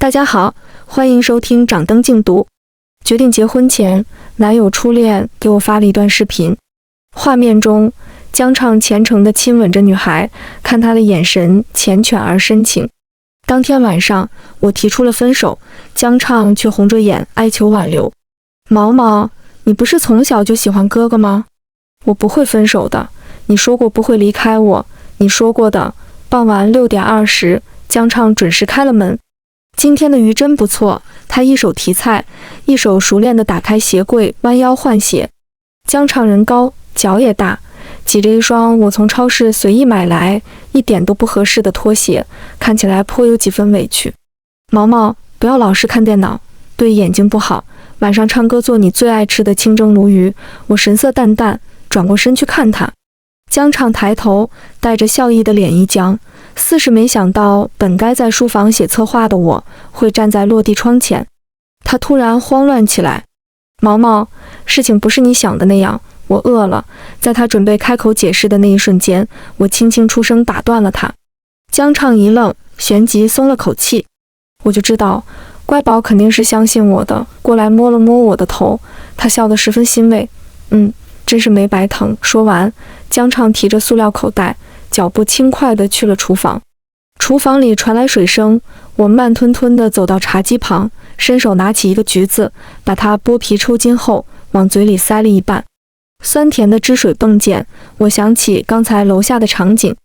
大家好，欢迎收听掌灯静读。决定结婚前，男友初恋给我发了一段视频，画面中江畅虔诚地亲吻着女孩，看她的眼神缱绻而深情。当天晚上，我提出了分手，江畅却红着眼哀求挽留。毛毛，你不是从小就喜欢哥哥吗？我不会分手的，你说过不会离开我，你说过的。傍晚6点20，江畅准时开了门。今天的鱼真不错，他一手提菜，一手熟练地打开鞋柜，弯腰换鞋。江畅人高，脚也大，挤着一双我从超市随意买来一点都不合适的拖鞋，看起来颇有几分委屈。毛毛，不要老是看电脑，对眼睛不好。晚上唱歌做你最爱吃的清蒸鲈鱼。我神色淡淡，转过身去看他。江畅抬头，带着笑意的脸一僵，似是没想到本该在书房写策划的我会站在落地窗前。他突然慌乱起来。毛毛，事情不是你想的那样，我饿了。在他准备开口解释的那一瞬间，我轻轻出声打断了他。江畅一愣，旋即松了口气。我就知道乖宝肯定是相信我的，过来摸了摸我的头，他笑得十分欣慰。真是没白疼。说完，江畅提着塑料口袋，脚步轻快地去了厨房。厨房里传来水声，我慢吞吞地走到茶几旁，伸手拿起一个橘子，把它剥皮抽筋后往嘴里塞了一半。酸甜的汁水迸溅，我想起刚才楼下的场景，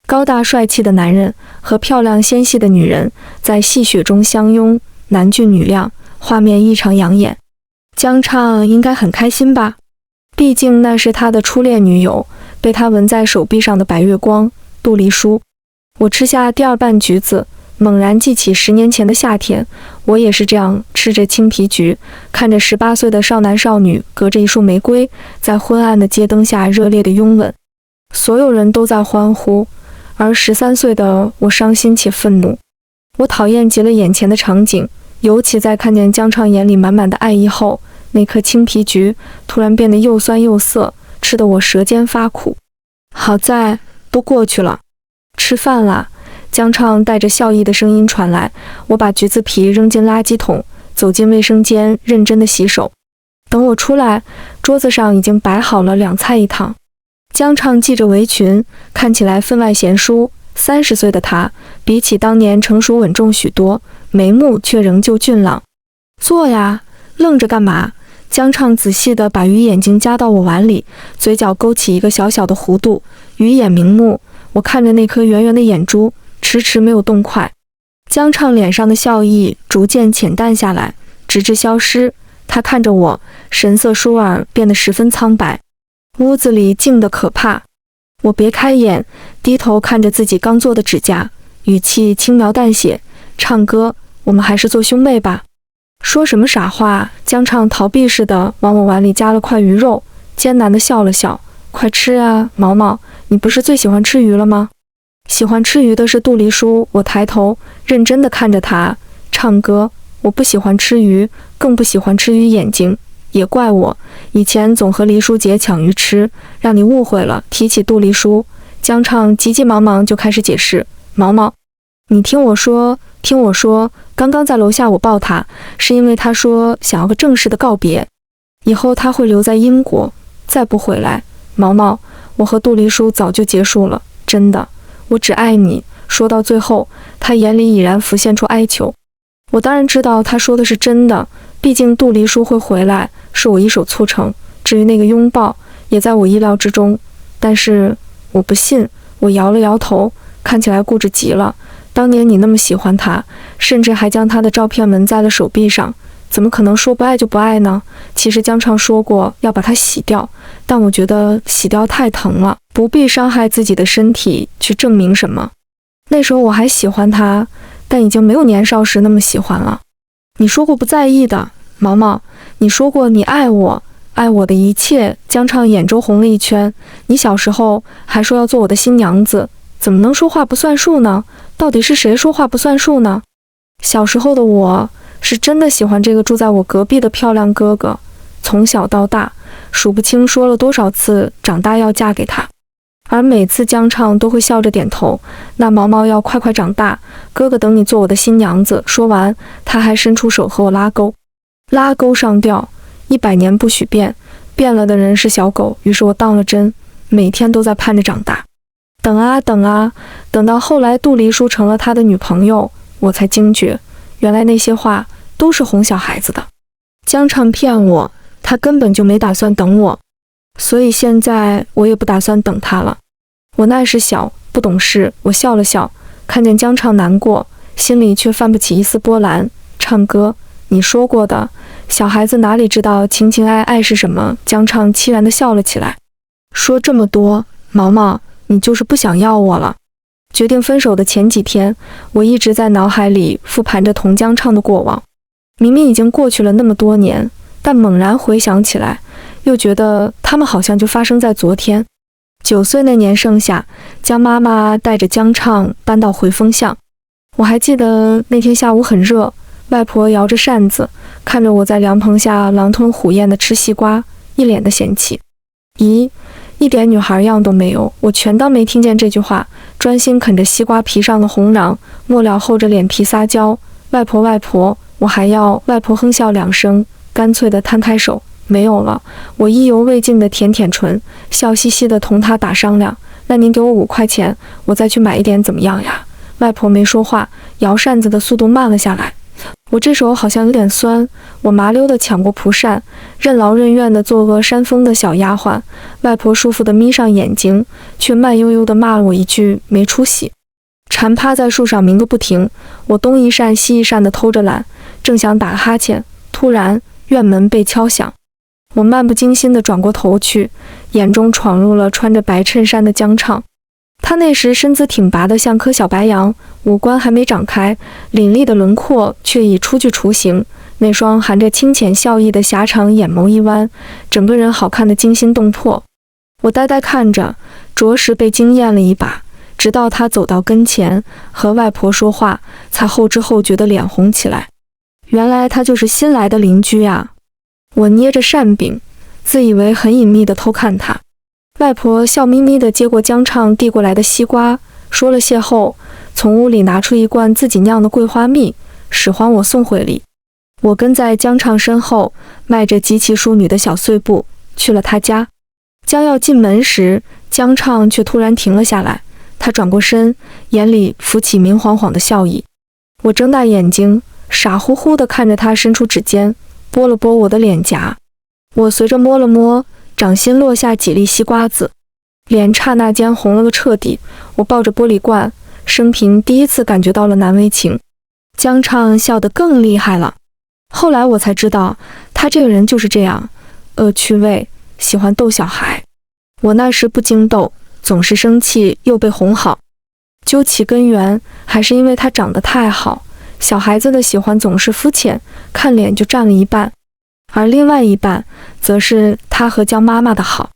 高大帅气的男人和漂亮纤细的女人在戏谑中相拥，男俊女靓，画面异常养眼。江畅应该很开心吧，毕竟那是他的初恋女友，被他纹在手臂上的白月光，杜丽书。我吃下第二瓣橘子，猛然记起10年前的夏天，我也是这样吃着青皮橘，看着18岁的少男少女隔着一束玫瑰，在昏暗的街灯下热烈的拥吻。所有人都在欢呼，而13岁的我伤心且愤怒。我讨厌极了眼前的场景，尤其在看见江畅眼里满满的爱意后，那颗青皮橘突然变得又酸又涩，吃得我舌尖发苦。好在都过去了。吃饭啦！江畅带着笑意的声音传来。我把橘子皮扔进垃圾桶，走进卫生间，认真的洗手。等我出来，桌子上已经摆好了2菜1汤。江畅系着围裙，看起来分外贤淑。30岁的他，比起当年成熟稳重许多，眉目却仍旧俊朗。坐呀，愣着干嘛？江畅仔细地把鱼眼睛夹到我碗里，嘴角勾起一个小小的弧度，鱼眼明目。我看着那颗圆圆的眼珠，迟迟没有动筷。江畅脸上的笑意逐渐浅淡下来，直至消失。他看着我，神色倏尔，变得十分苍白。屋子里静得可怕。我别开眼，低头看着自己刚做的指甲，语气轻描淡写：唱歌，我们还是做兄妹吧。说什么傻话？江畅逃避似的往我碗里夹了块鱼肉，艰难地笑了笑：快吃啊，毛毛，你不是最喜欢吃鱼了吗？喜欢吃鱼的是杜丽书。我抬头认真地看着他。唱歌，我不喜欢吃鱼，更不喜欢吃鱼眼睛。也怪我以前总和黎书姐抢鱼吃，让你误会了。提起杜丽书，江畅急急忙忙就开始解释：毛毛，你听我说，刚刚在楼下我抱他，是因为他说想要个正式的告别，以后他会留在英国，再不回来。毛毛，我和杜丽书早就结束了，真的，我只爱你。说到最后，他眼里已然浮现出哀求。我当然知道他说的是真的，毕竟杜丽书会回来，是我一手促成。至于那个拥抱，也在我意料之中。但是我不信，我摇了摇头，看起来固执极了。当年你那么喜欢他，甚至还将他的照片纹在了手臂上，怎么可能说不爱就不爱呢？其实江畅说过要把它洗掉，但我觉得洗掉太疼了，不必伤害自己的身体去证明什么。那时候我还喜欢他，但已经没有年少时那么喜欢了。你说过不在意的，毛毛，你说过你爱我，爱我的一切。江畅眼周红了一圈。你小时候还说要做我的新娘子，怎么能说话不算数呢？到底是谁说话不算数呢？小时候的我是真的喜欢这个住在我隔壁的漂亮哥哥，从小到大数不清说了多少次长大要嫁给他。而每次江畅都会笑着点头，那毛毛要快快长大，哥哥等你做我的新娘子。说完，他还伸出手和我拉钩。拉钩上吊，100年不许变，变了的人是小狗。于是我当了真，每天都在盼着长大。等啊等啊，等到后来杜黎叔成了他的女朋友，我才惊觉，原来那些话都是哄小孩子的。江畅骗我，他根本就没打算等我，所以现在我也不打算等他了。我那时小，不懂事，我笑了笑，看见江畅难过，心里却泛不起一丝波澜。唱歌，你说过的，小孩子哪里知道情情爱爱是什么？江畅凄然地笑了起来，说这么多，毛毛，你就是不想要我了。决定分手的前几天，我一直在脑海里复盘着同江畅的过往。明明已经过去了那么多年，但猛然回想起来，又觉得他们好像就发生在昨天。9岁那年盛夏，江妈妈带着江畅搬到回风巷。我还记得那天下午很热，外婆摇着扇子，看着我在凉棚下狼吞虎咽地吃西瓜，一脸的嫌弃。咦，一点女孩样都没有。我全当没听见这句话，专心啃着西瓜皮上的红瓤，末了厚着脸皮撒娇，外婆外婆，我还要。外婆哼笑2声，干脆地摊开手，没有了。我意犹未尽地舔舔唇，笑嘻嘻地同她打商量，那您给我5块钱，我再去买一点怎么样呀？外婆没说话，摇扇子的速度慢了下来。我这手好像有点酸，我麻溜地抢过蒲扇，任劳任怨地做个扇风的小丫鬟。外婆舒服地眯上眼睛，却慢悠悠地骂了我一句没出息。蝉趴在树上鸣个不停，我东一扇西一扇地偷着懒，正想打个哈欠，突然院门被敲响。我漫不经心地转过头去，眼中闯入了穿着白衬衫的江畅。他那时身姿挺拔的像颗小白杨，五官还没长开，凛厉的轮廓却已初具雏形，那双含着清浅笑意的狭长眼眸一弯，整个人好看得惊心动魄。我呆呆看着，着实被惊艳了一把，直到他走到跟前和外婆说话，才后知后觉的脸红起来。原来他就是新来的邻居啊！我捏着扇柄，自以为很隐秘地偷看他。外婆笑眯眯地接过江畅递过来的西瓜，说了谢后，从屋里拿出一罐自己酿的桂花蜜，使唤我送回礼。我跟在江畅身后，迈着极其淑女的小碎步去了他家。将要进门时，江畅却突然停了下来，他转过身，眼里浮起明晃晃的笑意。我睁大眼睛，傻乎乎地看着他伸出指尖，拨了拨我的脸颊。我随着摸了摸，掌心落下几粒西瓜子，脸刹那间红了个彻底。我抱着玻璃罐，生平第一次感觉到了难为情。江畅笑得更厉害了。后来我才知道，他这个人就是这样，恶趣味，喜欢逗小孩。我那时不经逗，总是生气又被哄好。究其根源，还是因为他长得太好。小孩子的喜欢总是肤浅，看脸就占了一半，而另外一半则是他和江妈妈的好。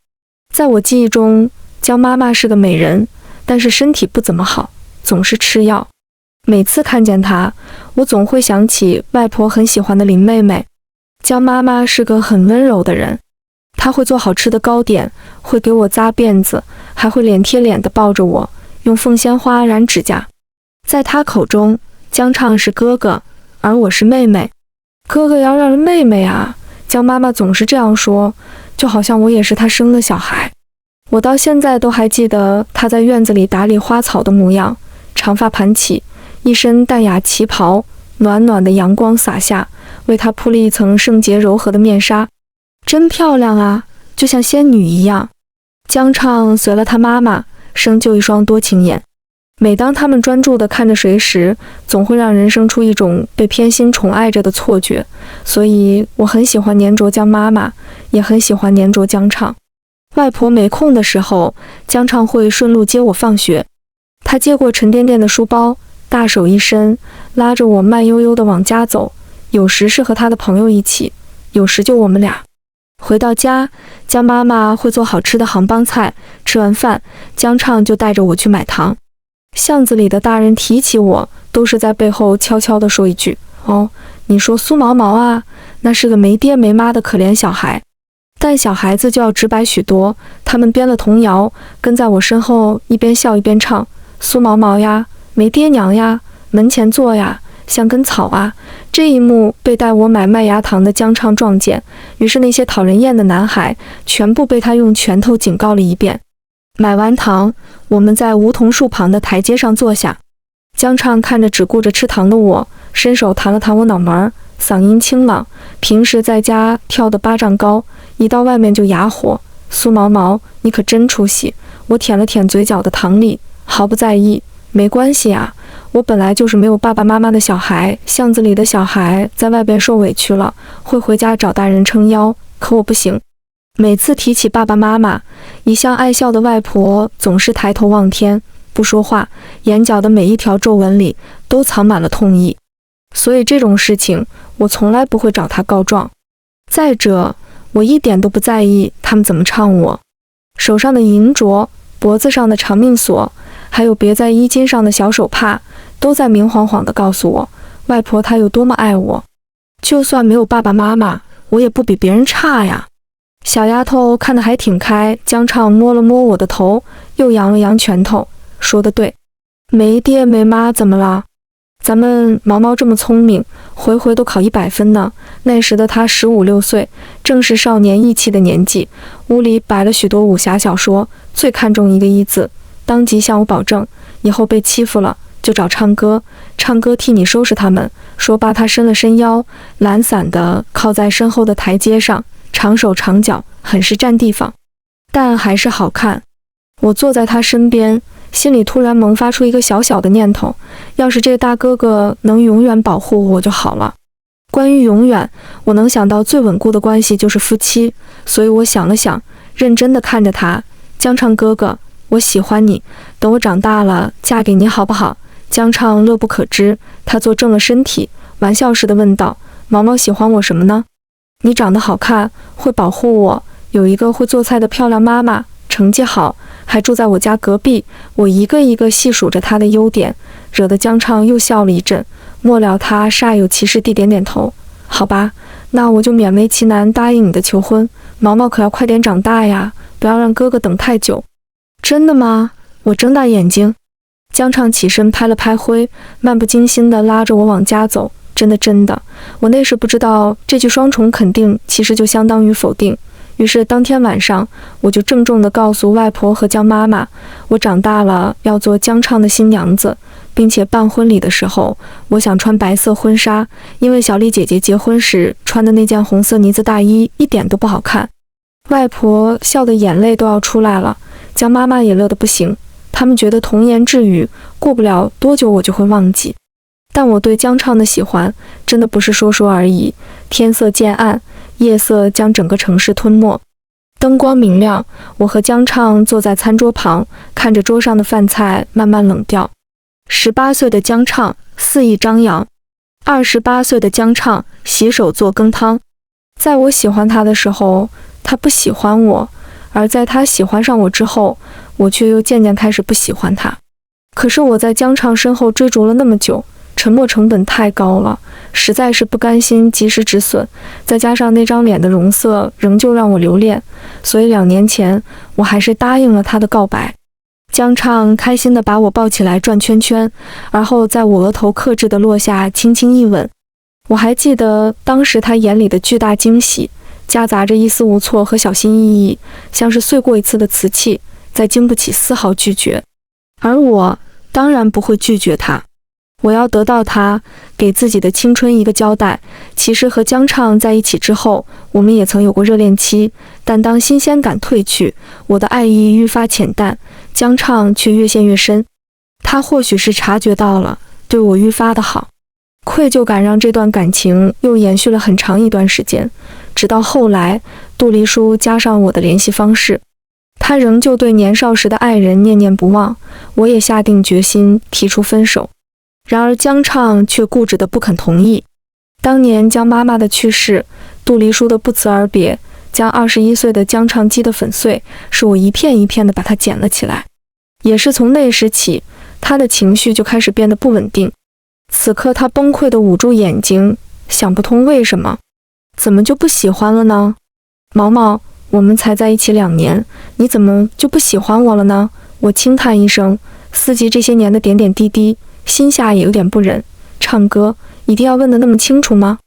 在我记忆中，江妈妈是个美人，但是身体不怎么好，总是吃药。每次看见她，我总会想起外婆很喜欢的林妹妹。江妈妈是个很温柔的人，她会做好吃的糕点，会给我扎辫子，还会脸贴脸地抱着我，用凤仙花染指甲。在她口中，江畅是哥哥，而我是妹妹。哥哥要让人妹妹啊，江妈妈总是这样说，就好像我也是她生的小孩。我到现在都还记得她在院子里打理花草的模样，长发盘起，一身淡雅旗袍，暖暖的阳光洒下，为她铺了一层圣洁柔和的面纱，真漂亮啊，就像仙女一样。江畅随了她妈妈，生就一双多情眼。每当他们专注地看着谁时，总会让人生出一种被偏心宠爱着的错觉，所以我很喜欢黏着江妈妈，也很喜欢黏着江畅。外婆没空的时候，江畅会顺路接我放学。他接过沉甸甸的书包，大手一伸，拉着我慢悠悠地往家走，有时是和他的朋友一起，有时就我们俩。回到家，江妈妈会做好吃的杭帮菜，吃完饭，江畅就带着我去买糖。巷子里的大人提起我，都是在背后悄悄地说一句：“哦，你说苏毛毛啊，那是个没爹没妈的可怜小孩。”但小孩子就要直白许多，他们编了童谣，跟在我身后一边笑一边唱：苏毛毛呀，没爹娘呀，门前坐呀，像根草啊。这一幕被带我买麦芽糖的江畅撞见，于是那些讨人厌的男孩全部被他用拳头警告了一遍。买完糖，我们在梧桐树旁的台阶上坐下。江畅看着只顾着吃糖的我，伸手弹了弹我脑门，嗓音清朗。平时在家跳得8丈高，一到外面就哑火。苏毛毛，你可真出息。我舔了舔嘴角的糖粒，毫不在意。没关系啊，我本来就是没有爸爸妈妈的小孩，巷子里的小孩在外边受委屈了，会回家找大人撑腰，可我不行。每次提起爸爸妈妈，一向爱笑的外婆总是抬头望天，不说话，眼角的每一条皱纹里都藏满了痛意。所以这种事情我从来不会找她告状。再者，我一点都不在意他们怎么唱我。手上的银镯，脖子上的长命锁，还有别在衣襟上的小手帕，都在明晃晃地告诉我，外婆她有多么爱我。就算没有爸爸妈妈，我也不比别人差呀。小丫头看得还挺开，江畅摸了摸我的头，又扬了扬拳头，说得对，没爹没妈怎么了？咱们毛毛这么聪明，回回都考100分呢。那时的他15、16岁，正是少年意气的年纪。屋里摆了许多武侠小说，最看重一个一字，当即向我保证，以后被欺负了就找唱歌，唱歌替你收拾他们。说罢，他伸了伸腰，懒散地靠在身后的台阶上，长手长脚，很是占地方，但还是好看。我坐在他身边，心里突然萌发出一个小小的念头，要是这个大哥哥能永远保护我就好了。关于永远，我能想到最稳固的关系就是夫妻，所以我想了想，认真地看着他，江畅哥哥，我喜欢你，等我长大了嫁给你好不好？江畅乐不可支，他坐正了身体，玩笑似的问道，毛毛喜欢我什么呢？你长得好看，会保护我，有一个会做菜的漂亮妈妈，成绩好，还住在我家隔壁。我一个一个细数着他的优点，惹得江畅又笑了一阵。末了他煞有其事地点点头，好吧，那我就勉为其难答应你的求婚。毛毛可要快点长大呀，不要让哥哥等太久。真的吗？我睁大眼睛。江畅起身拍了拍灰，漫不经心地拉着我往家走。真的真的，我那时不知道这句双重肯定其实就相当于否定。于是当天晚上，我就郑重地告诉外婆和江妈妈，我长大了要做江畅的新娘子，并且办婚礼的时候，我想穿白色婚纱，因为小丽姐姐结婚时穿的那件红色呢子大衣一点都不好看。外婆笑得眼泪都要出来了，江妈妈也乐得不行，他们觉得童言稚语，过不了多久我就会忘记。但我对江畅的喜欢真的不是说说而已。天色渐暗，夜色将整个城市吞没，灯光明亮，我和江畅坐在餐桌旁，看着桌上的饭菜慢慢冷掉。18岁的江畅肆意张扬，28岁的江畅洗手做羹汤。在我喜欢他的时候，他不喜欢我，而在他喜欢上我之后，我却又渐渐开始不喜欢他。可是我在江畅身后追逐了那么久，沉没成本太高了，实在是不甘心及时止损，再加上那张脸的容色仍旧让我留恋，所以2年前我还是答应了他的告白。江畅开心地把我抱起来转圈圈，而后在我额头克制地落下轻轻一吻。我还记得当时他眼里的巨大惊喜，夹杂着一丝无措和小心翼翼，像是碎过一次的瓷器，再经不起丝毫拒绝。而我当然不会拒绝他，我要得到他，给自己的青春一个交代。其实和江畅在一起之后，我们也曾有过热恋期，但当新鲜感褪去，我的爱意愈发浅淡，江畅却越陷越深。他或许是察觉到了对我愈发的好，愧疚感让这段感情又延续了很长一段时间，直到后来杜丽书加上我的联系方式，他仍旧对年少时的爱人念念不忘，我也下定决心提出分手。然而江畅却固执地不肯同意。当年江妈妈的去世，杜丽书的不辞而别，将21岁的江畅击得粉碎，是我一片一片地把它捡了起来。也是从那时起，他的情绪就开始变得不稳定。此刻他崩溃地捂住眼睛，想不通为什么，怎么就不喜欢了呢？毛毛，我们才在一起2年，你怎么就不喜欢我了呢？我轻叹一声，思及这些年的点点滴滴，心下也有点不忍。唱歌，一定要问得那么清楚吗？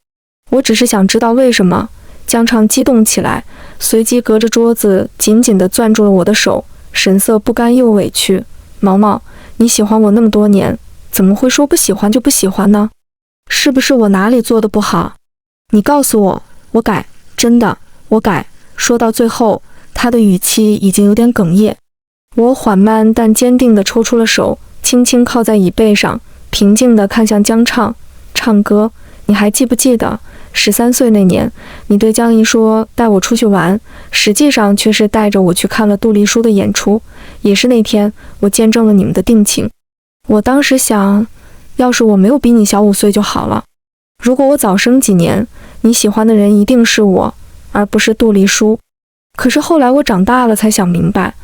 我只是想知道为什么。江畅激动起来，随即隔着桌子紧紧地攥住了我的手，神色不甘又委屈。毛毛，你喜欢我那么多年，怎么会说不喜欢就不喜欢呢？是不是我哪里做得不好？你告诉我，我改，真的，我改。说到最后，他的语气已经有点哽咽。我缓慢但坚定地抽出了手，轻轻靠在椅背上，平静地看向江畅。唱歌，你还记不记得13岁那年，你对江一说带我出去玩，实际上却是带着我去看了杜丽书的演出。也是那天，我见证了你们的定情。我当时想，要是我没有比你小5岁就好了。如果我早生几年，你喜欢的人一定是我，而不是杜丽书。可是后来我长大了才想明白，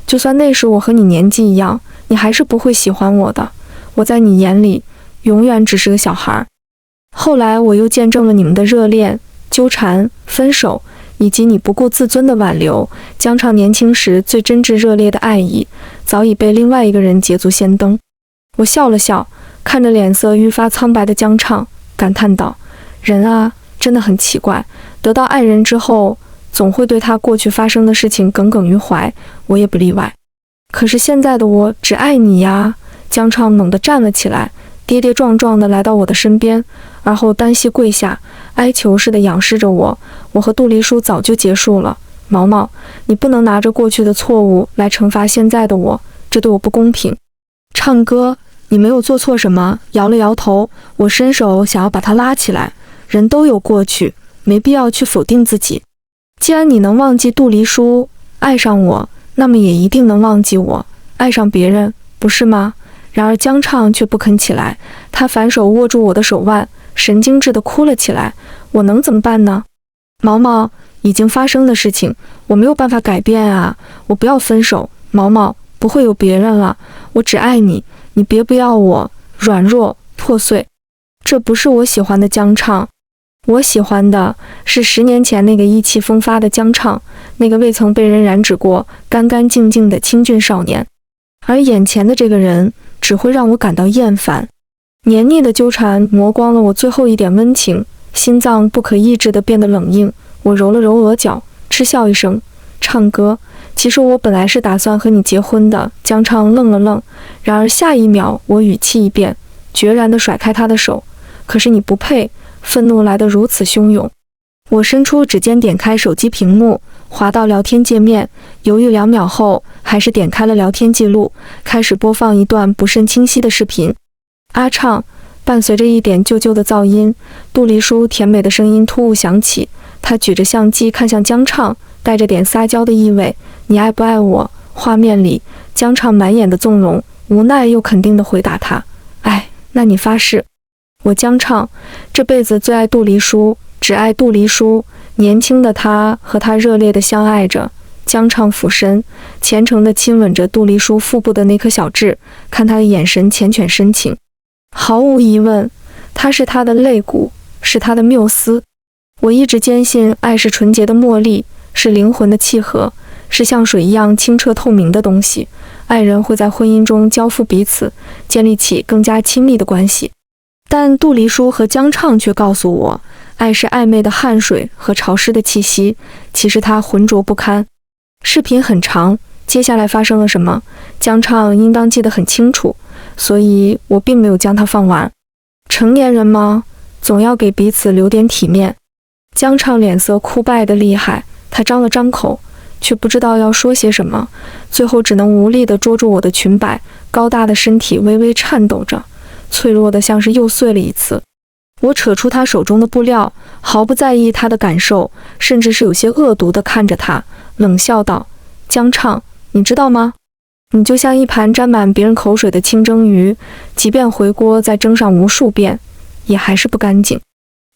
就算那时我和你年纪一样，你还是不会喜欢我的。我在你眼里永远只是个小孩。后来我又见证了你们的热恋、纠缠、分手，以及你不顾自尊的挽留。江畅年轻时最真挚热烈的爱意，早已被另外一个人捷足先登。我笑了笑，看着脸色愈发苍白的江畅，感叹道：人啊，真的很奇怪，得到爱人之后，总会对他过去发生的事情耿耿于怀，我也不例外。可是现在的我只爱你呀！江畅猛地站了起来，跌跌撞撞地来到我的身边，而后单膝跪下，哀求似的仰视着我。我和杜丽书早就结束了，毛毛，你不能拿着过去的错误来惩罚现在的我，这对我不公平。唱歌，你没有做错什么。摇了摇头，我伸手想要把他拉起来。人都有过去，没必要去否定自己。既然你能忘记杜丽书，爱上我，那么也一定能忘记我，爱上别人，不是吗？然而江畅却不肯起来，他反手握住我的手腕，神经质地哭了起来。我能怎么办呢？毛毛，已经发生的事情，我没有办法改变啊！我不要分手，毛毛，不会有别人了，我只爱你，你别不要我，软弱破碎。这不是我喜欢的江畅，我喜欢的是10年前那个意气风发的江畅，那个未曾被人染指过、干干净净的清俊少年。而眼前的这个人只会让我感到厌烦。黏腻的纠缠磨光了我最后一点温情，心脏不可抑制地变得冷硬。我揉了揉额角，嗤笑一声：唱歌，其实我本来是打算和你结婚的。江畅愣了愣，然而下一秒我语气一变，决然地甩开他的手。可是你不配。愤怒来得如此汹涌，我伸出指尖点开手机屏幕，滑到聊天界面，犹豫2秒后，还是点开了聊天记录，开始播放一段不甚清晰的视频。阿畅，伴随着一点旧旧的噪音，杜丽书甜美的声音突兀响起。她举着相机看向江畅，带着点撒娇的意味：你爱不爱我？画面里，江畅满眼的纵容，无奈又肯定地回答他：爱。那你发誓？我江畅这辈子最爱杜丽书，只爱杜丽书。年轻的他和他热烈地相爱着。江畅俯身，虔诚地亲吻着杜丽书腹部的那颗小痣，看他的眼神缱绻深情。毫无疑问，他是他的肋骨，是他的缪斯。我一直坚信，爱是纯洁的茉莉，是灵魂的契合，是像水一样清澈透明的东西。爱人会在婚姻中交付彼此，建立起更加亲密的关系。但杜丽书和江畅却告诉我，爱是暧昧的汗水和潮湿的气息，其实它浑浊不堪。视频很长，接下来发生了什么，江畅应当记得很清楚，所以我并没有将它放完。成年人吗？总要给彼此留点体面。江畅脸色枯败得厉害，他张了张口，却不知道要说些什么，最后只能无力地捉住我的裙摆，高大的身体微微颤抖着，脆弱的像是又碎了一次。我扯出他手中的布料，毫不在意他的感受，甚至是有些恶毒地看着他，冷笑道：江畅，你知道吗？你就像一盘沾满别人口水的清蒸鱼，即便回锅再蒸上无数遍，也还是不干净。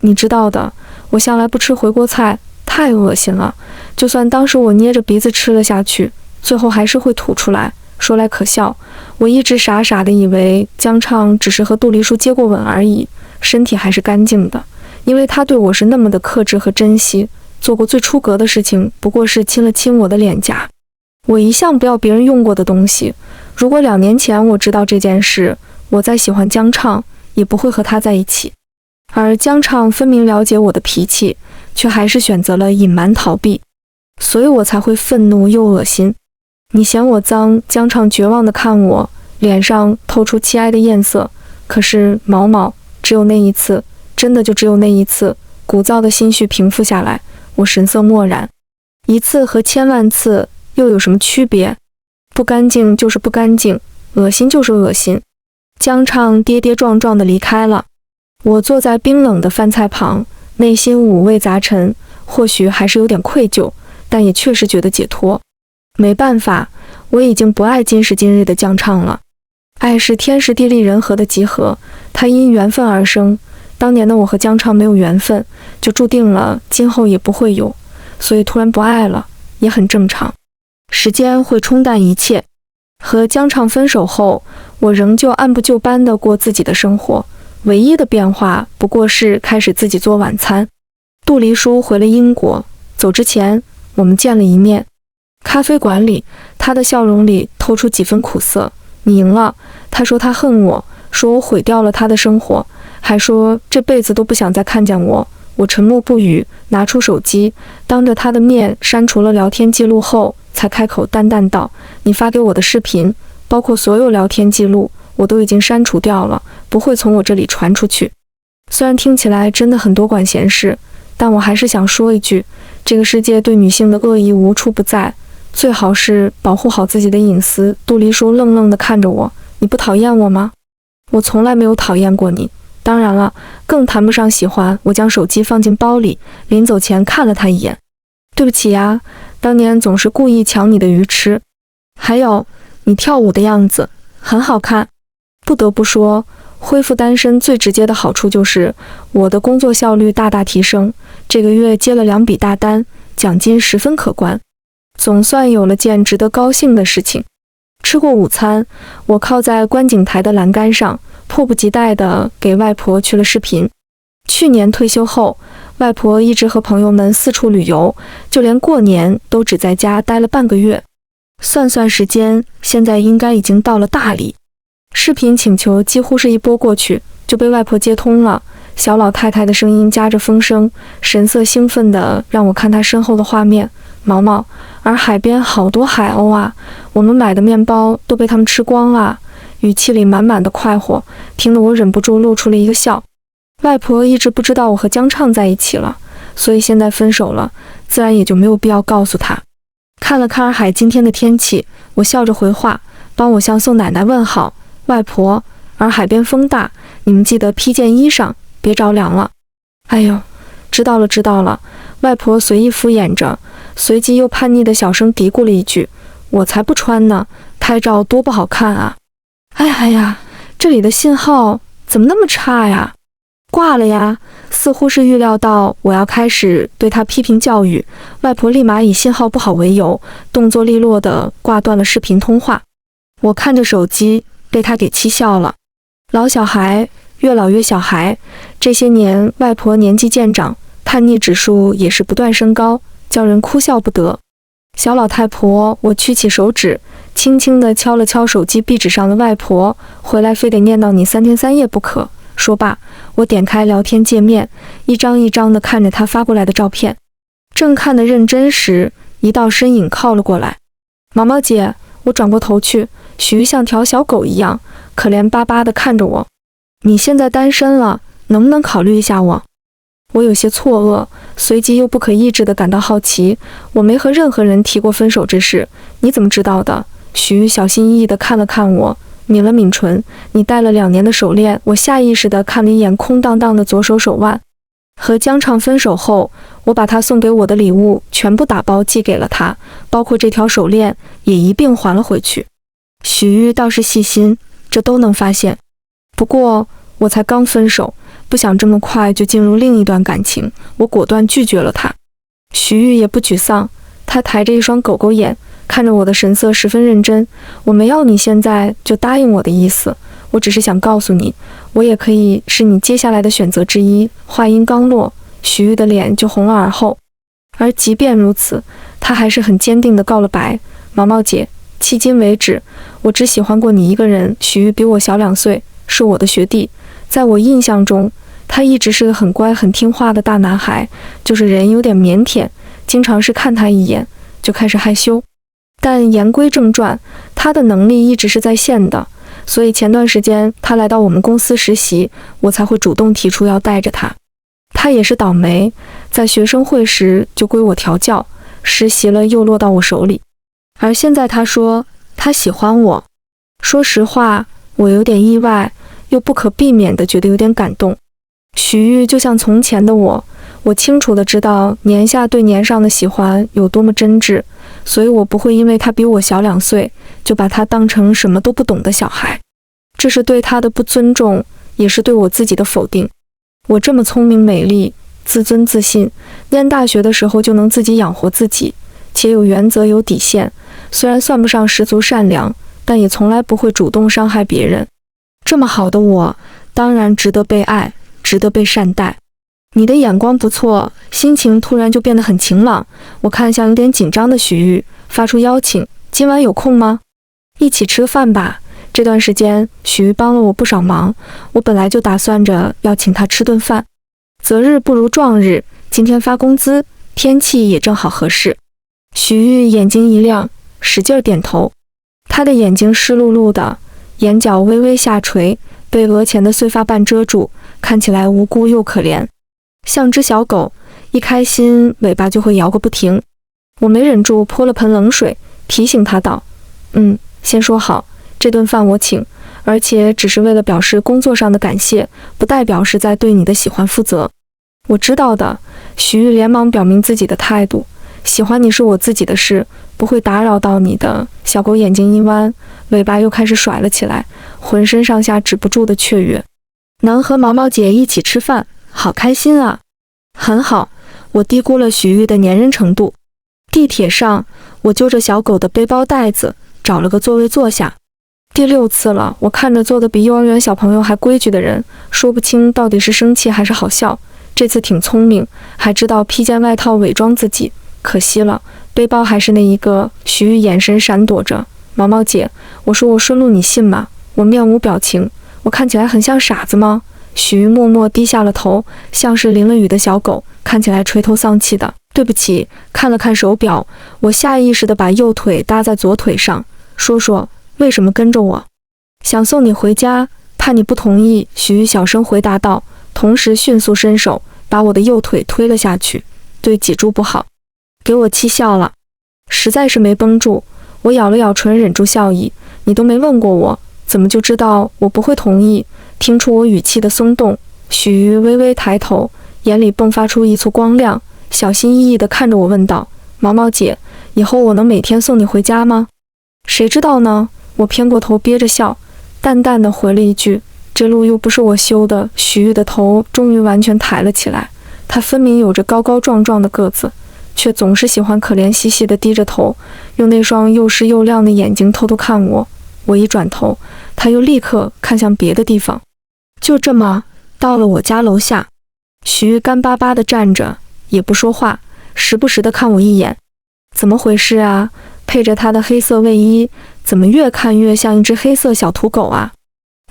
你知道的，我向来不吃回锅菜，太恶心了，就算当时我捏着鼻子吃了下去，最后还是会吐出来。说来可笑，我一直傻傻的以为江畅只是和杜丽书接过吻而已，身体还是干净的，因为他对我是那么的克制和珍惜，做过最出格的事情不过是亲了亲我的脸颊。我一向不要别人用过的东西，如果2年前我知道这件事，我再喜欢江畅也不会和他在一起。而江畅分明了解我的脾气，却还是选择了隐瞒逃避，所以我才会愤怒又恶心。你嫌我脏，江畅绝望地看我，脸上透出凄哀的艳色。可是毛毛，只有那一次，真的就只有那一次，鼓噪的心绪平复下来，我神色漠然。一次和千万次又有什么区别？不干净就是不干净，恶心就是恶心。江畅跌跌撞撞地离开了。我坐在冰冷的饭菜旁，内心五味杂陈，或许还是有点愧疚，但也确实觉得解脱。没办法，我已经不爱今时今日的江畅了。爱是天时地利人和的集合，它因缘分而生。当年的我和江畅没有缘分，就注定了今后也不会有，所以突然不爱了，也很正常。时间会冲淡一切。和江畅分手后，我仍旧按部就班地过自己的生活，唯一的变化不过是开始自己做晚餐。杜黎叔回了英国，走之前我们见了一面。咖啡馆里，他的笑容里透出几分苦涩。你赢了，他说他恨我，说我毁掉了他的生活，还说这辈子都不想再看见我。我沉默不语，拿出手机，当着他的面删除了聊天记录后，才开口淡淡道：你发给我的视频，包括所有聊天记录，我都已经删除掉了，不会从我这里传出去。虽然听起来真的很多管闲事，但我还是想说一句，这个世界对女性的恶意无处不在，最好是保护好自己的隐私。杜黎叔愣愣地看着我，你不讨厌我吗？我从来没有讨厌过你，当然了，更谈不上喜欢。我将手机放进包里，临走前看了他一眼。对不起呀，当年总是故意抢你的鱼吃。还有，你跳舞的样子很好看。不得不说，恢复单身最直接的好处就是我的工作效率大大提升，这个月接了2笔大单，奖金十分可观，总算有了件值得高兴的事情。吃过午餐，我靠在观景台的栏杆上，迫不及待地给外婆去了视频。去年退休后，外婆一直和朋友们四处旅游，就连过年都只在家待了半个月。算算时间，现在应该已经到了大理。视频请求几乎是一拨过去，就被外婆接通了。小老太太的声音夹着风声，神色兴奋地让我看她身后的画面。毛毛，而海边好多海鸥啊，我们买的面包都被他们吃光了。语气里满满的快活，听得我忍不住露出了一个笑。外婆一直不知道我和江畅在一起了，所以现在分手了，自然也就没有必要告诉她。看了看洱海今天的天气，我笑着回话，帮我向宋奶奶问好。外婆，洱海边风大，你们记得披件衣裳，别着凉了。哎呦，知道了知道了。外婆随意敷衍着，随即又叛逆的小声嘀咕了一句：我才不穿呢，拍照多不好看啊。哎呀，这里的信号怎么那么差呀？挂了呀，似乎是预料到我要开始对她批评教育，外婆立马以信号不好为由，动作利落地挂断了视频通话。我看着手机，被她给气笑了。老小孩，越老越小孩，这些年外婆年纪渐长，叛逆指数也是不断升高，叫人哭笑不得。小老太婆，我屈起手指，轻轻地敲了敲手机壁纸上的外婆，回来非得念叨你3天3夜不可。说罢，我点开聊天界面，一张一张地看着她发过来的照片。正看得认真时，一道身影靠了过来。毛毛姐，我转过头去，许玉像条小狗一样，可怜巴巴地看着我。你现在单身了，能不能考虑一下我？我有些错愕，随即又不可抑制地感到好奇。我没和任何人提过分手之事，你怎么知道的？许玉小心翼翼地看了看我，抿了抿唇。你戴了2年的手链。我下意识地看了一眼空荡荡的左手手腕。和江畅分手后，我把他送给我的礼物全部打包寄给了他，包括这条手链也一并还了回去。许玉倒是细心，这都能发现。不过我才刚分手，不想这么快就进入另一段感情，我果断拒绝了他。许玉也不沮丧，他抬着一双狗狗眼，看着我的神色十分认真。我没要你现在就答应我的意思，我只是想告诉你，我也可以是你接下来的选择之一。话音刚落，许玉的脸就红了耳后。而即便如此，他还是很坚定地告了白：毛毛姐，迄今为止，我只喜欢过你一个人。许玉比我小2岁，是我的学弟，在我印象中，他一直是个很乖很听话的大男孩，就是人有点腼腆，经常是看他一眼就开始害羞。但言归正传，他的能力一直是在线的，所以前段时间他来到我们公司实习，我才会主动提出要带着他。他也是倒霉，在学生会时就归我调教，实习了又落到我手里。而现在他说他喜欢我，说实话，我有点意外，又不可避免地觉得有点感动。许玉就像从前的我清楚地知道年下对年上的喜欢有多么真挚，所以我不会因为他比我小2岁，就把他当成什么都不懂的小孩。这是对他的不尊重，也是对我自己的否定。我这么聪明美丽，自尊自信，念大学的时候就能自己养活自己，且有原则有底线，虽然算不上十足善良，但也从来不会主动伤害别人。这么好的我，当然值得被爱，值得被善待。你的眼光不错，心情突然就变得很晴朗。我看向有点紧张的许玉，发出邀请：今晚有空吗？一起吃个饭吧。这段时间许玉帮了我不少忙，我本来就打算着要请他吃顿饭。择日不如撞日，今天发工资，天气也正好合适。许玉眼睛一亮，使劲点头。他的眼睛湿漉漉的，眼角微微下垂，被额前的碎发瓣遮住，看起来无辜又可怜，像只小狗，一开心尾巴就会摇个不停。我没忍住泼了盆冷水，提醒他道：先说好，这顿饭我请，而且只是为了表示工作上的感谢，不代表是在对你的喜欢负责。我知道的。许玉连忙表明自己的态度：喜欢你是我自己的事，不会打扰到你的。小狗眼睛一弯，尾巴又开始甩了起来，浑身上下止不住的雀跃。能和毛毛姐一起吃饭，好开心啊！很好，我低估了许玉的粘人程度。地铁上，我揪着小狗的背包带子，找了个座位坐下。第6次了，我看着坐的比幼儿园小朋友还规矩的人，说不清到底是生气还是好笑。这次挺聪明，还知道披件外套伪装自己，可惜了，背包还是那一个。许玉眼神闪躲着：毛毛姐，我说我顺路你信吗？我面无表情，我看起来很像傻子吗？许玉默默低下了头，像是淋了雨的小狗，看起来垂头丧气的。对不起。看了看手表，我下意识地把右腿搭在左腿上。说为什么跟着我？想送你回家，怕你不同意。许玉小声回答道，同时迅速伸手把我的右腿推了下去，对脊柱不好。给我气笑了，实在是没绷住。我咬了咬唇，忍住笑意。你都没问过我，怎么就知道我不会同意？听出我语气的松动，许玉微微抬头，眼里迸发出一簇光亮，小心翼翼地看着我问道：毛毛姐，以后我能每天送你回家吗？谁知道呢？我偏过头憋着笑，淡淡地回了一句：这路又不是我修的。许玉的头终于完全抬了起来，他分明有着高高壮壮的个子，却总是喜欢可怜兮兮地低着头，用那双又湿又亮的眼睛偷偷看我。我一转头，他又立刻看向别的地方。就这么到了我家楼下，许玉干巴巴地站着，也不说话，时不时地看我一眼。怎么回事啊？配着他的黑色卫衣，怎么越看越像一只黑色小土狗啊？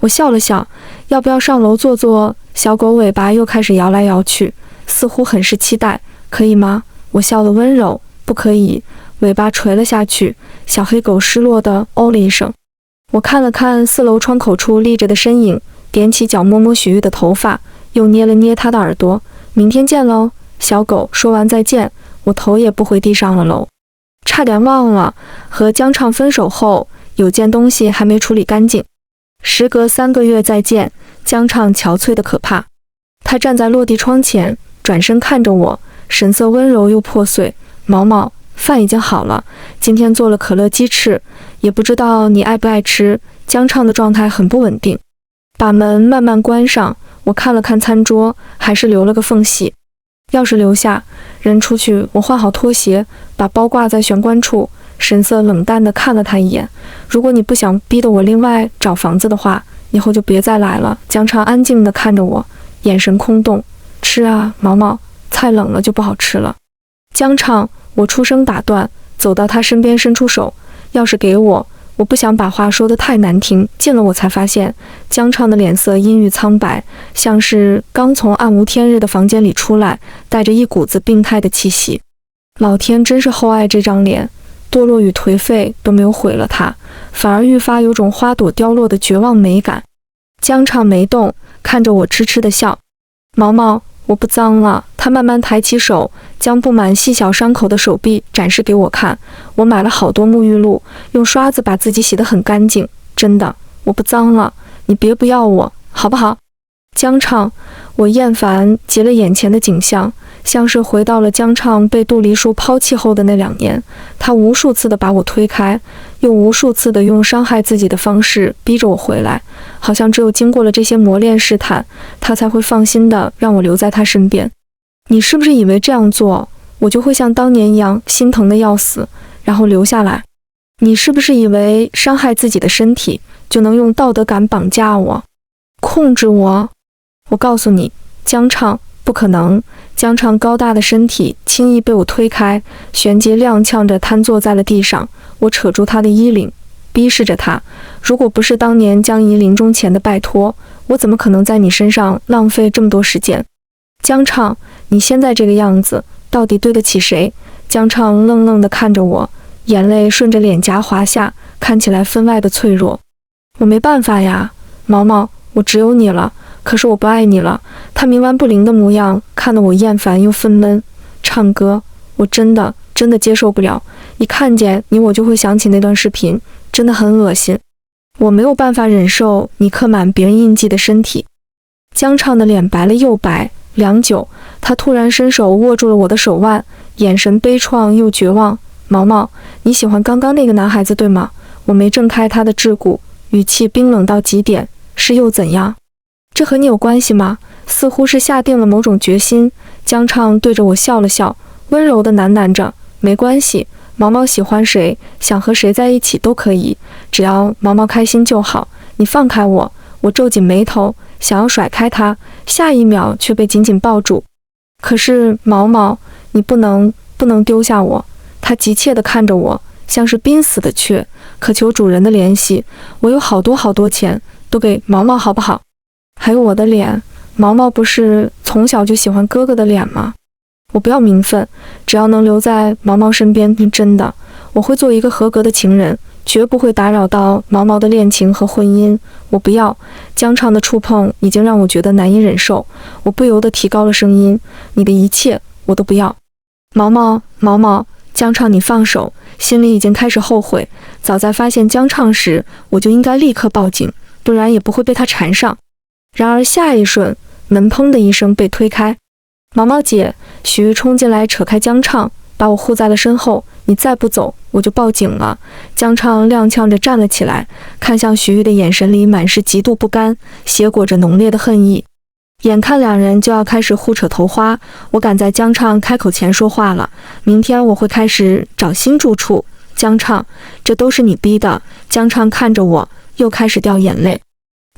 我笑了笑，要不要上楼坐坐？小狗尾巴又开始摇来摇去，似乎很是期待。可以吗？我笑得温柔。不可以。尾巴垂了下去，小黑狗失落地哦了一声。我看了看4楼窗口处立着的身影，踮起脚摸摸许玉的头发，又捏了捏他的耳朵。明天见喽，小狗。说完再见，我头也不回地上了楼。差点忘了，和江畅分手后，有件东西还没处理干净。时隔3个月再见，江畅憔悴得可怕。他站在落地窗前，转身看着我，神色温柔又破碎。毛毛，饭已经好了，今天做了可乐鸡翅，也不知道你爱不爱吃。江畅的状态很不稳定。把门慢慢关上，我看了看餐桌，还是留了个缝隙。钥匙留下，人出去。我换好拖鞋，把包挂在玄关处，神色冷淡地看了他一眼。如果你不想逼得我另外找房子的话，以后就别再来了。江畅安静地看着我，眼神空洞。吃啊，毛毛，菜冷了就不好吃了。江畅，我出声打断，走到他身边伸出手，钥匙给我。我不想把话说得太难听，近了我才发现，江畅的脸色阴郁苍白，像是刚从暗无天日的房间里出来，带着一股子病态的气息。老天真是厚爱这张脸，堕落与颓废都没有毁了他，反而愈发有种花朵凋落的绝望美感。江畅没动，看着我痴痴的笑。毛毛，我不脏了。他慢慢抬起手，将布满细小伤口的手臂展示给我看。我买了好多沐浴露，用刷子把自己洗得很干净。真的，我不脏了，你别不要我，好不好？江畅，我厌烦极了眼前的景象，像是回到了江畅被杜梨树抛弃后的那2年。他无数次地把我推开，又无数次地用伤害自己的方式逼着我回来，好像只有经过了这些磨练试探，他才会放心地让我留在他身边。你是不是以为这样做，我就会像当年一样心疼得要死，然后留下来？你是不是以为伤害自己的身体，就能用道德感绑架我，控制我？我告诉你，江畅，不可能。江畅高大的身体轻易被我推开，旋即踉跄着瘫坐在了地上。我扯住他的衣领，逼视着他。如果不是当年江怡临终前的拜托，我怎么可能在你身上浪费这么多时间？江畅，你现在这个样子，到底对得起谁？江畅愣愣地看着我，眼泪顺着脸颊滑下，看起来分外的脆弱。我没办法呀，毛毛，我只有你了，可是我不爱你了。他冥顽不灵的模样，看得我厌烦又愤懑。唱歌，我真的接受不了，一看见你我就会想起那段视频，真的很恶心。我没有办法忍受你刻满别人印记的身体。江畅的脸白了又白，良久，他突然伸手握住了我的手腕，眼神悲怆又绝望。毛毛，你喜欢刚刚那个男孩子对吗？我没挣开他的桎梏，语气冰冷到极点。是又怎样？这和你有关系吗？似乎是下定了某种决心，江畅对着我笑了笑，温柔地喃喃着，没关系，毛毛喜欢谁，想和谁在一起都可以，只要毛毛开心就好。你放开我。我皱紧眉头，想要甩开他，下一秒却被紧紧抱住。可是毛毛，你不能丢下我。他急切地看着我，像是濒死的雀，渴求主人的怜惜。我有好多钱，都给毛毛好不好？还有我的脸，毛毛不是从小就喜欢哥哥的脸吗？我不要名分，只要能留在毛毛身边，真的，我会做一个合格的情人，绝不会打扰到毛毛的恋情和婚姻。我不要。江畅的触碰已经让我觉得难以忍受，我不由得提高了声音，你的一切我都不要。毛毛，江畅，你放手。心里已经开始后悔，早在发现江畅时，我就应该立刻报警，不然也不会被他缠上。然而下一瞬，门砰的一声被推开。毛毛姐，许玉冲进来扯开江畅，把我护在了身后。你再不走，我就报警了。江畅踉跄着站了起来，看向许玉的眼神里满是极度不甘，挟裹着浓烈的恨意。眼看两人就要开始互扯头花，我赶在江畅开口前说话了，明天我会开始找新住处。江畅，这都是你逼的。江畅看着我，又开始掉眼泪。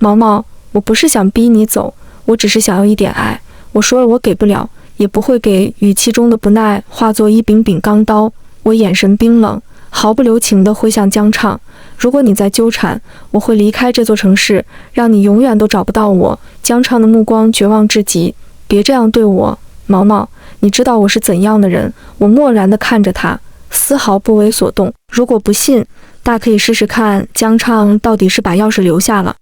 毛毛，我不是想逼你走，我只是想要一点爱。我说了我给不了，也不会给。语气中的不耐化作一柄柄钢刀。我眼神冰冷，毫不留情地挥向江畅。如果你再纠缠，我会离开这座城市，让你永远都找不到我。江畅的目光绝望至极，别这样对我，毛毛，你知道我是怎样的人。我漠然地看着他，丝毫不为所动。如果不信，大可以试试看江畅到底是把钥匙留下了。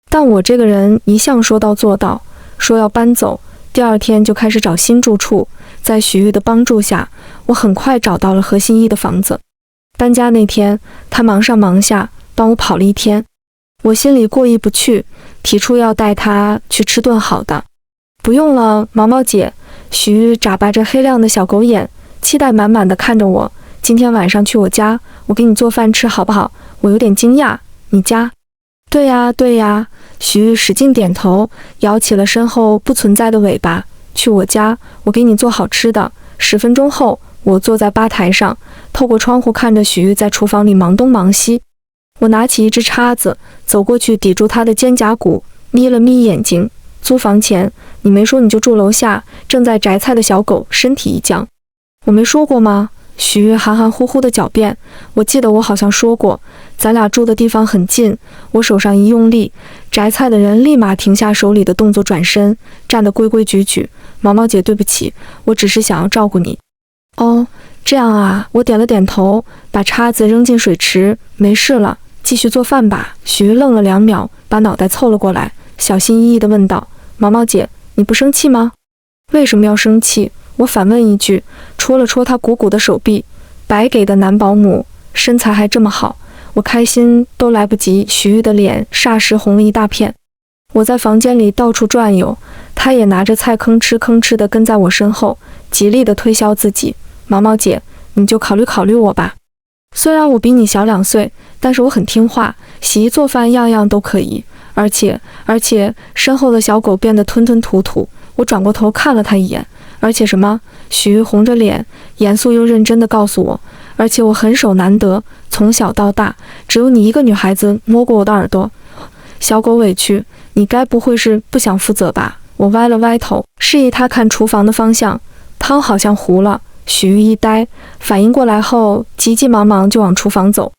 但我这个人一向说到做到，说要搬走，第二天就开始找新住处。在许玉的帮助下，我很快找到了何心怡的房子。搬家那天，他忙上忙下，帮我跑了一天。我心里过意不去，提出要带他去吃顿好的。不用了，毛毛姐。许玉眨巴着黑亮的小狗眼，期待满满的看着我。今天晚上去我家，我给你做饭吃好不好？我有点惊讶，你家？对呀。许玉使劲点头，摇起了身后不存在的尾巴。去我家，我给你做好吃的。10分钟后，我坐在吧台上，透过窗户看着许玉在厨房里忙东忙西。我拿起一只叉子，走过去抵住他的肩胛骨，眯了眯眼睛。租房前，你没说你就住楼下。正在摘菜的小狗身体一僵。我没说过吗？许玉含含糊糊的狡辩。我记得我好像说过，咱俩住的地方很近。我手上一用力，摘菜的人立马停下手里的动作，转身站得规规矩矩。毛毛姐，对不起，我只是想要照顾你。哦，这样啊，我点了点头，把叉子扔进水池。没事了，继续做饭吧。许玉愣了2秒，把脑袋凑了过来，小心翼翼地问道：毛毛姐，你不生气吗？为什么要生气？我反问一句，戳了戳她鼓鼓的手臂。白给的男保姆，身材还这么好，我开心都来不及。许玉的脸霎时红了一大片。我在房间里到处转悠，她也拿着菜吭哧吭哧地跟在我身后，极力地推销自己。毛毛姐，你就考虑考虑我吧。虽然我比你小2岁，但是我很听话，洗衣做饭样样都可以。而且，身后的小狗变得吞吞吐吐。我转过头看了他一眼。而且什么？许玉红着脸，严肃又认真地告诉我。而且我很手难得，从小到大，只有你一个女孩子摸过我的耳朵。小狗委屈，你该不会是不想负责吧？我歪了歪头，示意他看厨房的方向。汤好像糊了。许玉一呆，反应过来后，急急忙忙就往厨房走。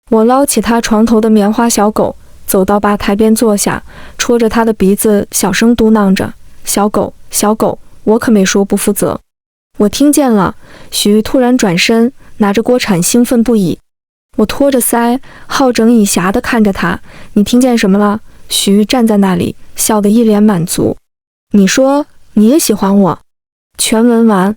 我捞起他床头的棉花小狗，走到吧台边坐下，戳着他的鼻子，小声嘟囔着：小狗，小狗，我可没说不负责。我听见了。许玉突然转身，拿着锅铲，兴奋不已。我托着腮，好整以暇地看着他。你听见什么了？许玉站在那里，笑得一脸满足。你说你也喜欢我？全文完。